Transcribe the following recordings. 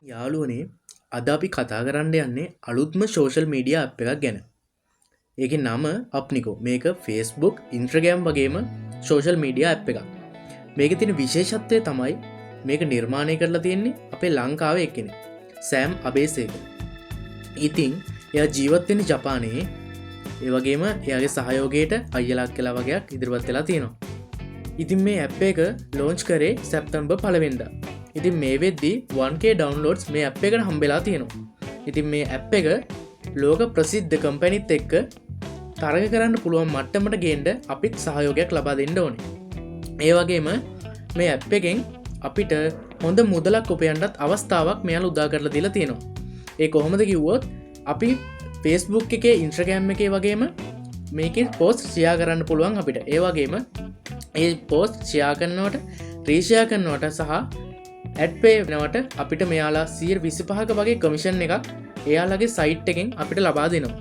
යාළුවනේ අද අපි කතා කරන්න යන්නේ අලුත්ම සෝෂල් මීඩියා ඇප් එකක් ගැන. ඒකේ නම අප්නිකෝ. මේක Facebook, Instagram වගේම සෝෂල් මීඩියා ඇප් එකක්. මේකේ තියෙන විශේෂත්වය තමයි මේක නිර්මාණය කරලා තියෙන්නේ අපේ ලංකාවේ එක්කෙනෙක්. සෑම් අබේසේකර. ඉතින් එයා ජීවත් වෙන්නේ ජපානයේ. ඒ වගේම එයාගේ සහයෝගයට අයියලා කියලා වගේක් ඉදිරිපත් වෙලා තියෙනවා. ඉතින් මේ ඇප් එක ලොන්ච් කරේ සැප්තැම්බර් 1 වෙනිදා. ඉතින් මේ වෙද්දී 1k ඩවුන්ලෝඩ්ස් මේ ඇප් එකට හම්බෙලා තියෙනවා. ඉතින් මේ ඇප් එක ලෝක ප්‍රසිද්ධ කම්පැනිත් එක්ක තරග කරන්න පුළුවන් මට්ටමට ගේන්න අපිත් සහයෝගයක් ලබා දෙන්න ඕනේ. ඒ වගේම මේ ඇප් එකෙන් අපිට හොඳ මුදලක් උපයන්නත් අවස්ථාවක් මෙයාලා උදා කරලා දීලා තියෙනවා. ඒ කොහොමද කිව්වොත් අපි Facebook එකේ Instagram එකේ වගේම මේකේ පෝස්ට් ෂෙයා කරන්න පුළුවන් අපිට. ඒ වගේම ඒ පෝස්ට් ෂෙයා කරනවට රීෂෙයා කරනවට සහ ඇඩ් පේ වෙනවට අපිට මෙයාලා 125ක වගේ කමිෂන් එකක් එයාලගේ සයිට් එකෙන් අපිට ලබා දෙනවා.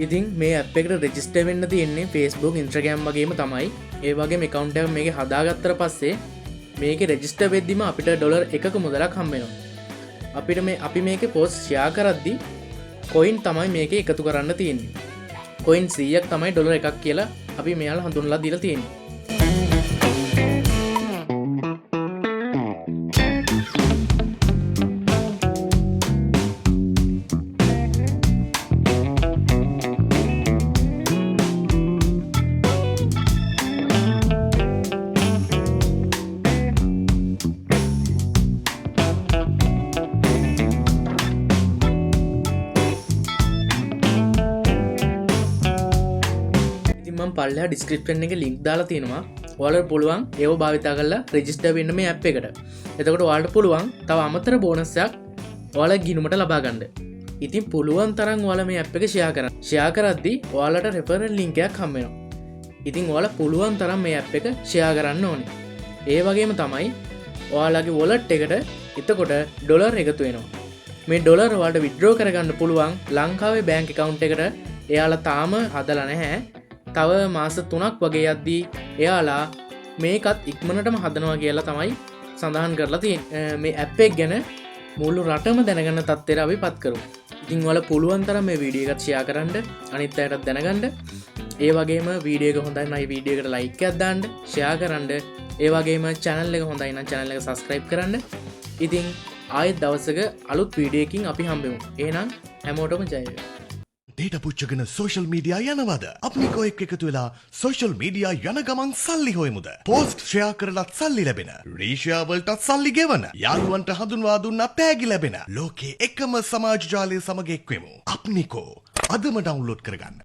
ඉතින් මේ ඇප් එකට රෙජිස්ටර් වෙන්න තියෙන්නේ Facebook, Instagram වගේම තමයි. ඒ වගේම account එක මේකේ හදාගත්තට පස්සේ මේකේ රෙජිස්ටර් වෙද්දිම අපිට ඩොලර් 1ක මුදලක් හම්බ වෙනවා. අපිට අපි මේකේ පෝස්ට් ෂෙයා කරද්දී කොයින් තමයි මේකේ එකතු කරන්න තියෙන්නේ. කොයින් 100ක් තමයි ඩොලර් එකක් කියලා අපි මෙයාලා හඳුන්වලා දීලා තියෙන්නේ. පල්ලා ඩිස්ක්‍රිප්ෂන් එක ලින්ක් දාලා තියෙනවා. ඔයාලට පුළුවන් ඒව භාවිතා කරලා රෙජිස්ටර් වෙන්න මේ ඇප් එකට. එතකොට ඔයාලට පුළුවන් තව අමතර බෝනස් එකක් ඔයාලා ගිණුමට ලබා ගන්න. ඉතින් පුළුවන් තරම් ඔයාලා මේ ඇප් එක ෂෙයා කරන්න. ෂෙයා කරද්දී ඔයාලට රෙෆරල් ලින්ක් එකක් හම්බ වෙනවා. ඉතින් ඔයාලා පුළුවන් තරම් මේ ඇප් එක ෂෙයා කරන්න ඕනේ. ඒ වගේම තමයි ඔයාලගේ වොලට් එකට එතකොට ඩොලර් එකතු වෙනවා. මේ ඩොලර් ඔයාලට විත්ඩ්‍රෝ කරගන්න පුළුවන් ලංකාවේ බැංක් account එකට එයාලා තාම හදලා නැහැ. තව මාස 3ක් වගේ යද්දී එයාලා මේකත් ඉක්මනටම හදනවා කියලා තමයි සඳහන් කරලා තියෙන්නේ. මේ ඇප් එක ගැන මුළු රටම දැනගන්න තත්ත්වයට අපි පත් කරමු. ඉතින් ඔයාලා පුළුවන් තරම් මේ වීඩියෝ එකත් ෂෙයා කරන්න, අනිත් අයටත් දැනගන්න. ඒ වගේම වීඩියෝ එක හොඳයි නම් වීඩියෝ එකට ලයික් එකක් දාන්න, ෂෙයා කරන්න. ඒ වගේම channel එක හොඳයි නම් channel එක subscribe කරන්න. ඉතින් ආයෙත් දවසක අලුත් වීඩියෝ එකකින් අපි හම්බෙමු. එහෙනම් හැමෝටම ජය වේවා. ඩේටා පුච්චගෙන සෝෂල් මීඩියා යනවද? අප්නිකෝ එක්ක එකතු වෙලා සෝෂල් මීඩියා යන ගමන් සල්ලි හොයමුද? පෝස්ට් ෂෙයා කරලත් සල්ලි ලැබෙන, රීෂෙයා වලටත් සල්ලි ගෙවන, යාළුවන්ට හඳුන්වා දුන්නා තෑගි ලැබෙන ලෝකේ එකම සමාජ ජාලය සමග එක්වෙමු. අප්නිකෝ අදම ඩවුන්ලෝඩ් කරගන්න.